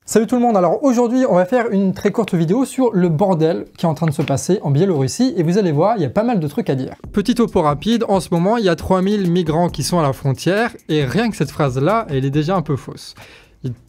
Salut tout le monde, alors aujourd'hui on va faire une très courte vidéo sur le bordel qui est en train de se passer en Biélorussie et vous allez voir, il y a pas mal de trucs à dire. Petit topo rapide, en ce moment il y a 3000 migrants qui sont à la frontière et rien que cette phrase là, elle est déjà un peu fausse.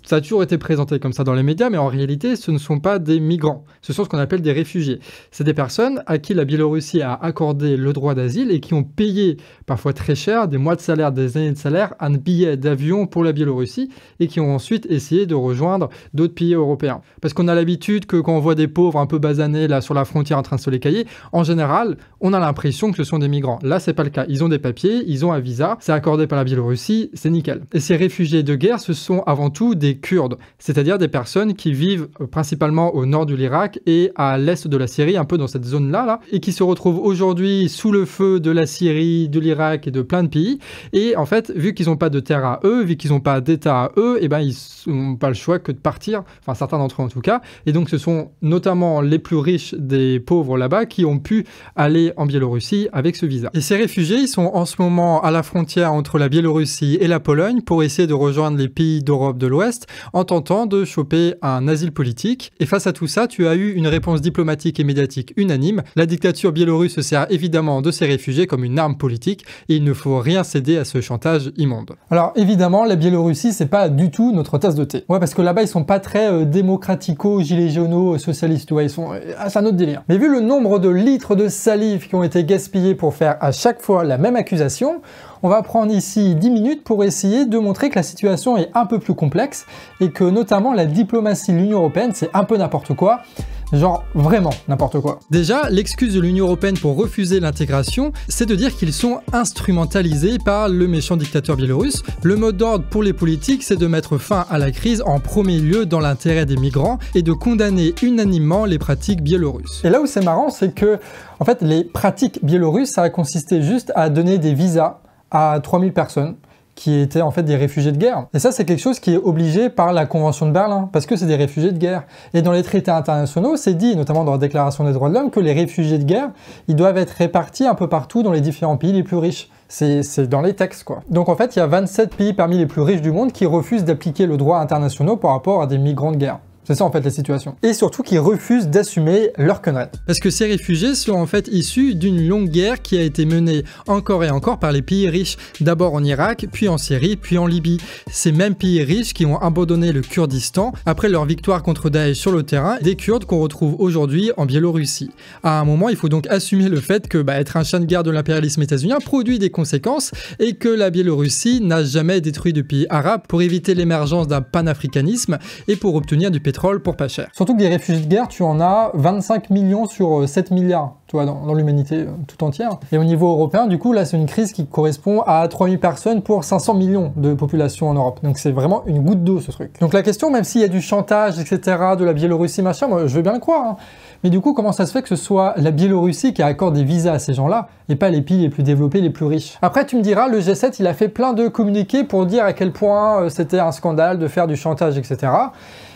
Ça a toujours été présenté comme ça dans les médias, mais en réalité, ce ne sont pas des migrants. Ce sont ce qu'on appelle des réfugiés. C'est des personnes à qui la Biélorussie a accordé le droit d'asile et qui ont payé, parfois très cher, des mois de salaire, des années de salaire, un billet d'avion pour la Biélorussie et qui ont ensuite essayé de rejoindre d'autres pays européens. Parce qu'on a l'habitude que quand on voit des pauvres un peu basanés là sur la frontière en train de se les cailler, en général, on a l'impression que ce sont des migrants. Là, c'est pas le cas. Ils ont des papiers, ils ont un visa, c'est accordé par la Biélorussie, c'est nickel. Et ces réfugiés de guerre, ce sont avant tout des Kurdes, c'est-à-dire des personnes qui vivent principalement au nord de l'Irak et à l'est de la Syrie, un peu dans cette zone-là, et qui se retrouvent aujourd'hui sous le feu de la Syrie, de l'Irak et de plein de pays. Et en fait, vu qu'ils n'ont pas de terre à eux, vu qu'ils n'ont pas d'État à eux, et ben ils n'ont pas le choix que de partir, enfin certains d'entre eux en tout cas. Et donc ce sont notamment les plus riches des pauvres là-bas qui ont pu aller en Biélorussie avec ce visa. Et ces réfugiés, ils sont en ce moment à la frontière entre la Biélorussie et la Pologne pour essayer de rejoindre les pays d'Europe de l'Ouest en tentant de choper un asile politique. Et face à tout ça, tu as eu une réponse diplomatique et médiatique unanime. La dictature biélorusse se sert évidemment de ces réfugiés comme une arme politique et il ne faut rien céder à ce chantage immonde. Alors évidemment, la Biélorussie, c'est pas du tout notre tasse de thé. Ouais, parce que là-bas, ils sont pas très démocratico, gilets jaunes, socialistes, ouais, ils sont... c'est un autre délire. Mais vu le nombre de litres de salive qui ont été gaspillés pour faire à chaque fois la même accusation, on va prendre ici 10 minutes pour essayer de montrer que la situation est un peu plus complexe et que notamment la diplomatie de l'Union européenne, c'est un peu n'importe quoi. Genre vraiment n'importe quoi. Déjà, l'excuse de l'Union européenne pour refuser l'intégration, c'est de dire qu'ils sont instrumentalisés par le méchant dictateur biélorusse. Le mot d'ordre pour les politiques, c'est de mettre fin à la crise en premier lieu dans l'intérêt des migrants et de condamner unanimement les pratiques biélorusses. Et là où c'est marrant, c'est que en fait, les pratiques biélorusses, ça a consisté juste à donner des visas à 3000 personnes qui étaient en fait des réfugiés de guerre. Et ça, c'est quelque chose qui est obligé par la Convention de Berlin, parce que c'est des réfugiés de guerre. Et dans les traités internationaux, c'est dit, notamment dans la Déclaration des droits de l'homme, que les réfugiés de guerre, ils doivent être répartis un peu partout dans les différents pays les plus riches. C'est dans les textes, quoi. Donc en fait, il y a 27 pays parmi les plus riches du monde qui refusent d'appliquer le droit international par rapport à des migrants de guerre. C'est ça en fait la situation. Et surtout qui refusent d'assumer leur connerie. Parce que ces réfugiés sont en fait issus d'une longue guerre qui a été menée encore et encore par les pays riches. D'abord en Irak, puis en Syrie, puis en Libye. Ces mêmes pays riches qui ont abandonné le Kurdistan après leur victoire contre Daesh sur le terrain, des Kurdes qu'on retrouve aujourd'hui en Biélorussie. À un moment, il faut donc assumer le fait que être un chien de guerre de l'impérialisme états-unien produit des conséquences et que la Biélorussie n'a jamais détruit de pays arabes pour éviter l'émergence d'un panafricanisme et pour obtenir du pétrole pour pas cher. Surtout que des réfugiés de guerre, tu en as 25 millions sur 7 milliards, tu vois, dans l'humanité tout entière. Et au niveau européen, du coup, là, c'est une crise qui correspond à 3000 personnes pour 500 millions de population en Europe. Donc c'est vraiment une goutte d'eau, ce truc. Donc la question, même s'il y a du chantage, etc., de la Biélorussie, machin, moi, je veux bien le croire, hein. Mais du coup, comment ça se fait que ce soit la Biélorussie qui accorde des visas à ces gens-là et pas les pays les plus développés, les plus riches? Après, tu me diras, le G7, il a fait plein de communiqués pour dire à quel point c'était un scandale de faire du chantage, etc.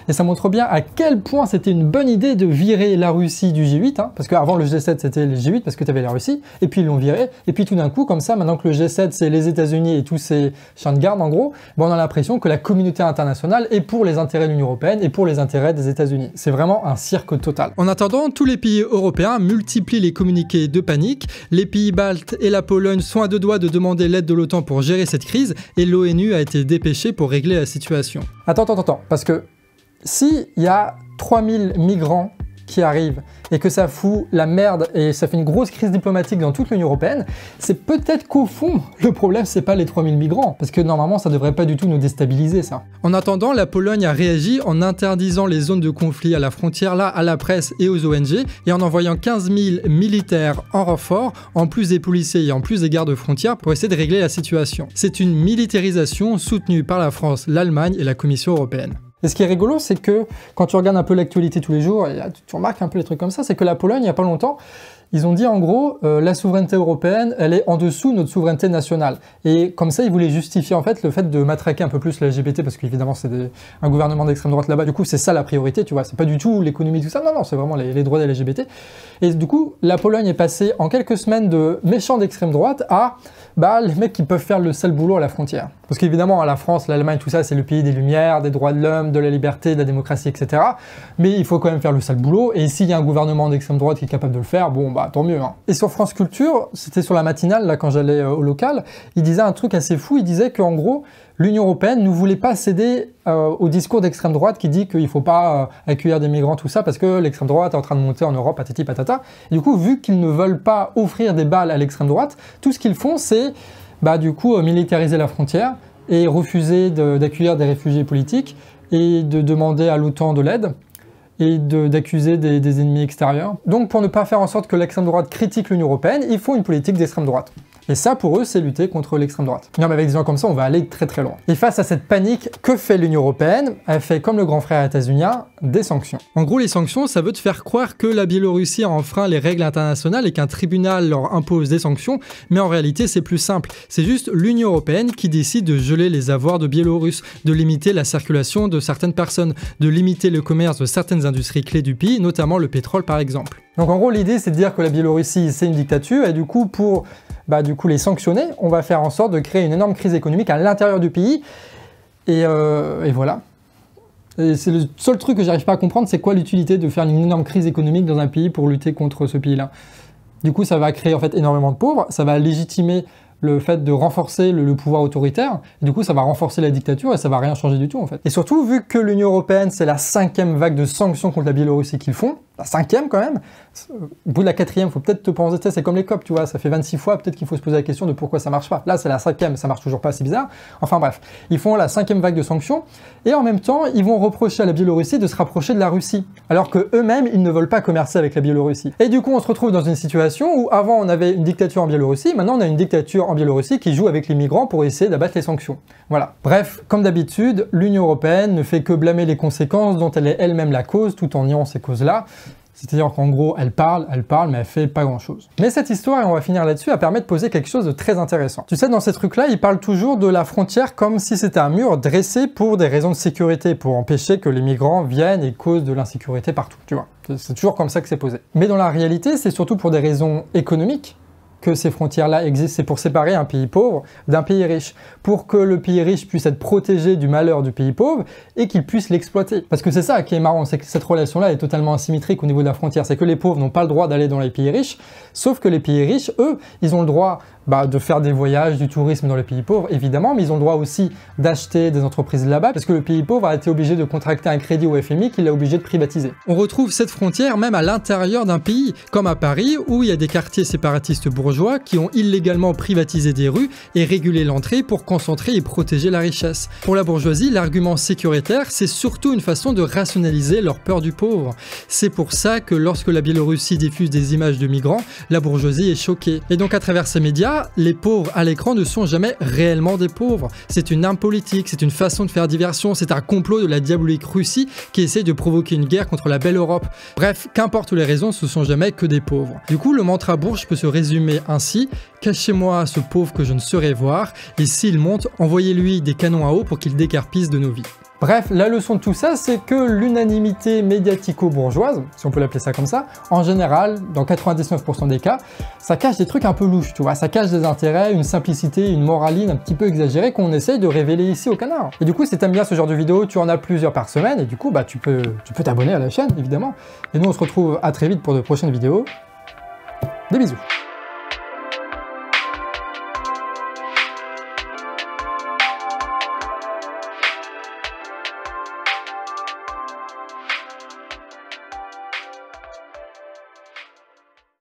Et ça montre bien à quel point c'était une bonne idée de virer la Russie du G8, hein, parce qu'avant le G7 c'était le G8 parce que tu avais la Russie, et puis ils l'ont viré, et puis tout d'un coup, comme ça, maintenant que le G7 c'est les États-Unis et tous ces chiens de garde en gros, on a l'impression que la communauté internationale est pour les intérêts de l'Union européenne et pour les intérêts des États-Unis. C'est vraiment un cirque total. En attendant, tous les pays européens multiplient les communiqués de panique, les pays baltes et la Pologne sont à deux doigts de demander l'aide de l'OTAN pour gérer cette crise, et l'ONU a été dépêchée pour régler la situation. Attends, parce que si il y a 3000 migrants qui arrivent et que ça fout la merde et ça fait une grosse crise diplomatique dans toute l'Union européenne, c'est peut-être qu'au fond, le problème c'est pas les 3000 migrants, parce que normalement ça devrait pas du tout nous déstabiliser ça. En attendant, la Pologne a réagi en interdisant les zones de conflit à la frontière, là, à la presse et aux ONG, et en envoyant 15 000 militaires en renfort, en plus des policiers et en plus des gardes-frontières, pour essayer de régler la situation. C'est une militarisation soutenue par la France, l'Allemagne et la Commission européenne. Et ce qui est rigolo, c'est que quand tu regardes un peu l'actualité tous les jours, et tu remarques un peu les trucs comme ça, c'est que la Pologne, il n'y a pas longtemps, Ils ont dit en gros, la souveraineté européenne, elle est en dessous de notre souveraineté nationale. Et comme ça, ils voulaient justifier en fait le fait de matraquer un peu plus la LGBT, parce qu'évidemment c'est un gouvernement d'extrême droite là-bas, du coup c'est ça la priorité, tu vois, c'est pas du tout l'économie, tout ça, non, c'est vraiment les droits des LGBT. Et du coup, la Pologne est passée en quelques semaines de méchants d'extrême droite à les mecs qui peuvent faire le sale boulot à la frontière. Parce qu'évidemment, la France, l'Allemagne, tout ça, c'est le pays des Lumières, des droits de l'homme, de la liberté, de la démocratie, etc. Mais il faut quand même faire le sale boulot, et s'il y a un gouvernement d'extrême droite qui est capable de le faire, bon, tant mieux. Hein. Et sur France Culture, c'était sur la matinale, là, quand j'allais au local, il disait un truc assez fou, il disait qu'en gros, l'Union européenne ne voulait pas céder au discours d'extrême droite qui dit qu'il ne faut pas accueillir des migrants, tout ça, parce que l'extrême droite est en train de monter en Europe, patati patata. Et du coup, vu qu'ils ne veulent pas offrir des balles à l'extrême droite, tout ce qu'ils font, c'est du coup militariser la frontière et refuser d'accueillir des réfugiés politiques et de demander à l'OTAN de l'aide et d'accuser des ennemis extérieurs. Donc pour ne pas faire en sorte que l'extrême droite critique l'Union européenne, ils font une politique d'extrême droite. Et ça, pour eux, c'est lutter contre l'extrême droite. Non, mais avec des gens comme ça, on va aller très très loin. Et face à cette panique, que fait l'Union européenne? Elle fait comme le grand frère états-unien, des sanctions. En gros, les sanctions, ça veut te faire croire que la Biélorussie a enfreint les règles internationales et qu'un tribunal leur impose des sanctions, mais en réalité, c'est plus simple. C'est juste l'Union européenne qui décide de geler les avoirs de Biélorusses, de limiter la circulation de certaines personnes, de limiter le commerce de certaines industries clés du pays, notamment le pétrole par exemple. Donc en gros, l'idée, c'est de dire que la Biélorussie, c'est une dictature, et du coup, pour les sanctionner, on va faire en sorte de créer une énorme crise économique à l'intérieur du pays, et voilà. Et c'est le seul truc que j'arrive pas à comprendre, c'est quoi l'utilité de faire une énorme crise économique dans un pays pour lutter contre ce pays-là. Du coup, ça va créer en fait énormément de pauvres, ça va légitimer le fait de renforcer le pouvoir autoritaire, et du coup ça va renforcer la dictature et ça va rien changer du tout en fait. Et surtout, vu que l'Union européenne c'est la 5e vague de sanctions contre la Biélorussie qu'ils font, la 5e quand même, au bout de la 4e, faut peut-être te penser, c'est comme les COP, tu vois, ça fait 26 fois, peut-être qu'il faut se poser la question de pourquoi ça marche pas. Là c'est la 5e, ça marche toujours pas, c'est bizarre. Enfin bref, ils font la 5e vague de sanctions, et en même temps, ils vont reprocher à la Biélorussie de se rapprocher de la Russie, alors que eux-mêmes, ils ne veulent pas commercer avec la Biélorussie. Et du coup, on se retrouve dans une situation où avant on avait une dictature en Biélorussie, maintenant on a une dictature en Biélorussie qui joue avec les migrants pour essayer d'abattre les sanctions. Voilà. Bref, comme d'habitude, l'Union européenne ne fait que blâmer les conséquences dont elle est elle-même la cause, tout en niant ces causes-là. C'est-à-dire qu'en gros, elle parle, mais elle fait pas grand-chose. Mais cette histoire, et on va finir là-dessus, elle permet de poser quelque chose de très intéressant. Tu sais, dans ces trucs-là, ils parlent toujours de la frontière comme si c'était un mur dressé pour des raisons de sécurité, pour empêcher que les migrants viennent et causent de l'insécurité partout, tu vois. C'est toujours comme ça que c'est posé. Mais dans la réalité, c'est surtout pour des raisons économiques que ces frontières-là existent, c'est pour séparer un pays pauvre d'un pays riche, pour que le pays riche puisse être protégé du malheur du pays pauvre et qu'il puisse l'exploiter. Parce que c'est ça qui est marrant, c'est que cette relation-là est totalement asymétrique au niveau de la frontière, c'est que les pauvres n'ont pas le droit d'aller dans les pays riches, sauf que les pays riches, eux, ils ont le droit de faire des voyages, du tourisme dans les pays pauvres, évidemment, mais ils ont le droit aussi d'acheter des entreprises là-bas, parce que le pays pauvre a été obligé de contracter un crédit au FMI qu'il a obligé de privatiser. On retrouve cette frontière même à l'intérieur d'un pays, comme à Paris, où il y a des quartiers séparatistes bourgeois qui ont illégalement privatisé des rues et régulé l'entrée pour concentrer et protéger la richesse. Pour la bourgeoisie, l'argument sécuritaire, c'est surtout une façon de rationaliser leur peur du pauvre. C'est pour ça que lorsque la Biélorussie diffuse des images de migrants, la bourgeoisie est choquée. Et donc à travers ces médias, les pauvres à l'écran ne sont jamais réellement des pauvres. C'est une arme politique, c'est une façon de faire diversion, c'est un complot de la diabolique Russie qui essaie de provoquer une guerre contre la belle Europe. Bref, qu'importe les raisons, ce sont jamais que des pauvres. Du coup, le mantra bourge peut se résumer ainsi: cachez-moi ce pauvre que je ne saurais voir, et s'il monte, envoyez-lui des canons à eau pour qu'il décarpisse de nos vies. Bref, la leçon de tout ça, c'est que l'unanimité médiatico-bourgeoise, si on peut l'appeler ça comme ça, en général, dans 99% des cas, ça cache des trucs un peu louches, tu vois, ça cache des intérêts, une simplicité, une moraline un petit peu exagérée qu'on essaye de révéler ici au Canard. Et du coup, si t'aimes bien ce genre de vidéo, tu en as plusieurs par semaine, et du coup, tu peux t'abonner à la chaîne, évidemment. Et nous, on se retrouve à très vite pour de prochaines vidéos. Des bisous.